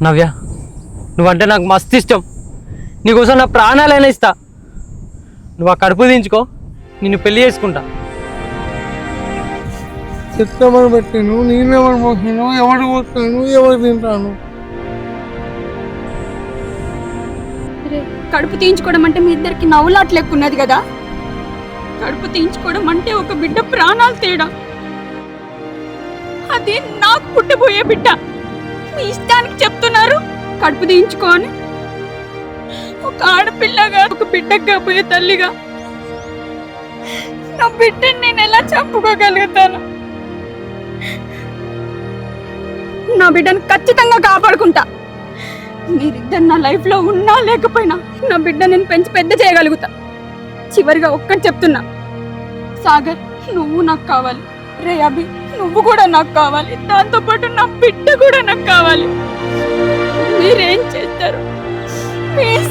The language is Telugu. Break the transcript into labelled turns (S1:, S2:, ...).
S1: నవ్య, నువ్వంటే నాకు మస్తు ఇష్టం. నీకోసం నా ప్రాణాలైనా ఇస్తా. నువ్వు ఆ కడుపు దించుకో, నిన్ను పెళ్లి చేసుకుంటా.
S2: చెత్తమని పెట్టాను, నేనెవరు పోతాను, ఎవరు పోతాను, ఎవరు తింటాను?
S3: కడుపు తీయించుకోవడం అంటే మీ ఇద్దరికి నవ్వులాట్ లెక్కున్నది కదా. కడుపు తీయించుకోవడం అంటే ఒక బిడ్డ ప్రాణాలు తేడా. అది నాకు పుట్టబోయే బిడ్డ. మీ ఇష్టానికి చెప్తున్నారు కడుపు తీయించుకో అని. ఒక ఆడపిల్లగా, ఒక బిడ్డకు కాబోయే తల్లిగా నా బిడ్డని నేను ఎలా చంపుకోగలుగుతాను? నా బిడ్డను ఖచ్చితంగా కాపాడుకుంటా. మీరిద్దరు నా లైఫ్లో ఉన్నా లేకపోయినా నా బిడ్డ నేను పెంచి పెద్ద చేయగలుగుతా. చివరిగా ఒక్కటి చెప్తున్నా, సాగర్ నువ్వు నాకు కావాలి, రే అభి నువ్వు కూడా నాకు కావాలి, దాంతోపాటు నా బిడ్డ కూడా నాకు కావాలి. మీరేం చేస్తారు? ఏం